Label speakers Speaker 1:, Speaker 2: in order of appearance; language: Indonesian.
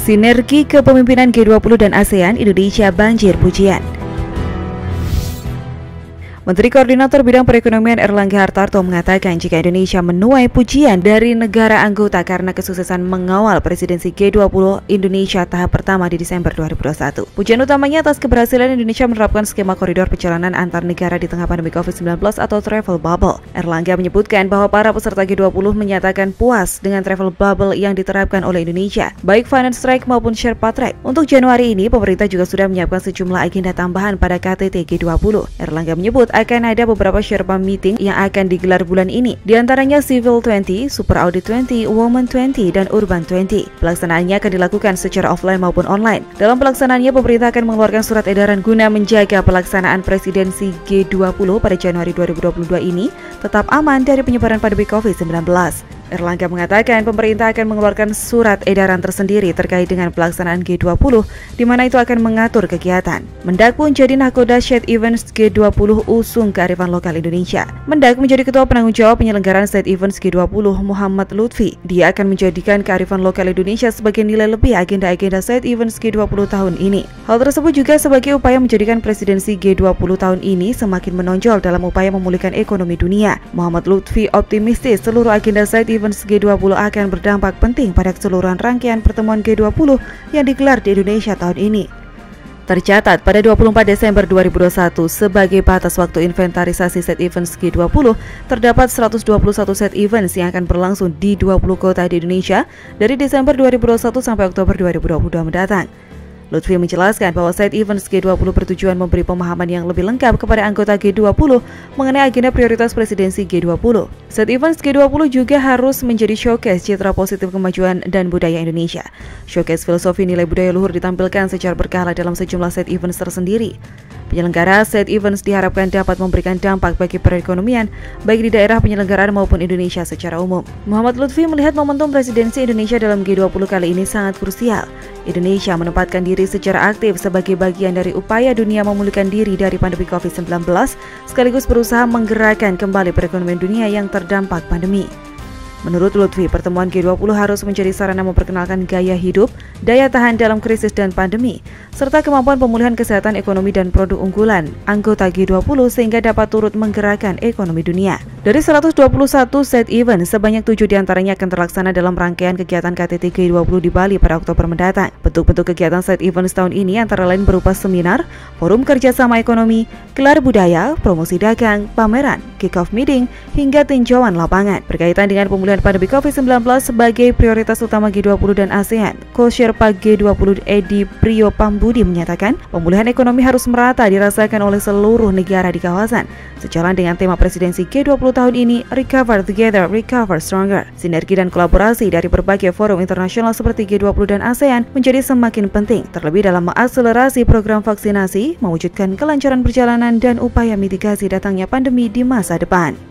Speaker 1: Sinergi kepemimpinan G20 dan ASEAN, Indonesia banjir pujian. Menteri Koordinator Bidang Perekonomian Erlangga Hartarto mengatakan jika Indonesia menuai pujian dari negara anggota karena kesuksesan mengawal presidensi G20 Indonesia tahap pertama di Desember 2021. Pujian utamanya atas keberhasilan Indonesia menerapkan skema koridor perjalanan antar negara di tengah pandemi COVID-19 atau travel bubble. Erlangga menyebutkan bahwa para peserta G20 menyatakan puas dengan travel bubble yang diterapkan oleh Indonesia, baik finance track maupun Sherpa track. Untuk Januari ini, pemerintah juga sudah menyiapkan sejumlah agenda tambahan pada KTT G20. Erlangga menyebut akan ada beberapa Sherpa meeting yang akan digelar bulan ini, diantaranya Civil 20, Super Audit 20, Women 20, dan Urban 20. Pelaksanaannya akan dilakukan secara offline maupun online. Dalam pelaksanaannya, pemerintah akan mengeluarkan surat edaran guna menjaga pelaksanaan presidensi G20 pada Januari 2022 ini tetap aman dari penyebaran pandemi COVID-19. Erlangga mengatakan pemerintah akan mengeluarkan surat edaran tersendiri terkait dengan pelaksanaan G20, di mana itu akan mengatur kegiatan. Mendak pun jadi nahkoda State Events G20 usung kearifan lokal Indonesia. Mendak menjadi ketua penanggung jawab penyelenggaraan State Events G20 Muhammad Lutfi. Dia akan menjadikan kearifan lokal Indonesia sebagai nilai lebih agenda-agenda State Events G20 tahun ini. Hal tersebut juga sebagai upaya menjadikan presidensi G20 tahun ini semakin menonjol dalam upaya memulihkan ekonomi dunia. Muhammad Lutfi optimistis seluruh agenda State Events G20 akan berdampak penting pada keseluruhan rangkaian pertemuan G20 yang digelar di Indonesia tahun ini. Tercatat pada 24 Desember 2021 sebagai batas waktu inventarisasi set events G20, terdapat 121 set events yang akan berlangsung di 20 kota di Indonesia dari Desember 2021 sampai Oktober 2022 mendatang. Lutfi menjelaskan bahwa Side Events G20 bertujuan memberi pemahaman yang lebih lengkap kepada anggota G20 mengenai agenda prioritas presidensi G20. Side Events G20 juga harus menjadi showcase citra positif kemajuan dan budaya Indonesia. Showcase filosofi nilai budaya luhur ditampilkan secara berkala dalam sejumlah Side Events tersendiri. Penyelenggara Side Events diharapkan dapat memberikan dampak bagi perekonomian, baik di daerah penyelenggaraan maupun Indonesia secara umum. Muhammad Lutfi melihat momentum presidensi Indonesia dalam G20 kali ini sangat krusial. Indonesia menempatkan diri secara aktif sebagai bagian dari upaya dunia memulihkan diri dari pandemi COVID-19, sekaligus berusaha menggerakkan kembali perekonomian dunia yang terdampak pandemi. Menurut Lutfi, pertemuan G20 harus menjadi sarana memperkenalkan gaya hidup, daya tahan dalam krisis dan pandemi, serta kemampuan pemulihan kesehatan ekonomi dan produk unggulan anggota G20 sehingga dapat turut menggerakkan ekonomi dunia. Dari 121 set event, sebanyak 7 diantaranya akan terlaksana dalam rangkaian kegiatan KTT G20 di Bali pada Oktober mendatang. Bentuk-bentuk kegiatan set event tahun ini antara lain berupa seminar, forum kerjasama ekonomi, gelar budaya, promosi dagang, pameran, kick-off meeting, hingga tinjauan lapangan. Berkaitan dengan pemulihan pandemi COVID-19 sebagai prioritas utama G20 dan ASEAN, Co-Sherpa G20 Edi Priyo Pambudi menyatakan pemulihan ekonomi harus merata dirasakan oleh seluruh negara di kawasan. Sejalan dengan tema presidensi G20 tahun ini, Recover Together, Recover Stronger. Sinergi dan kolaborasi dari berbagai forum internasional seperti G20 dan ASEAN menjadi semakin penting, terlebih dalam mengakselerasi program vaksinasi, mewujudkan kelancaran perjalanan dan upaya mitigasi datangnya pandemi di masa depan.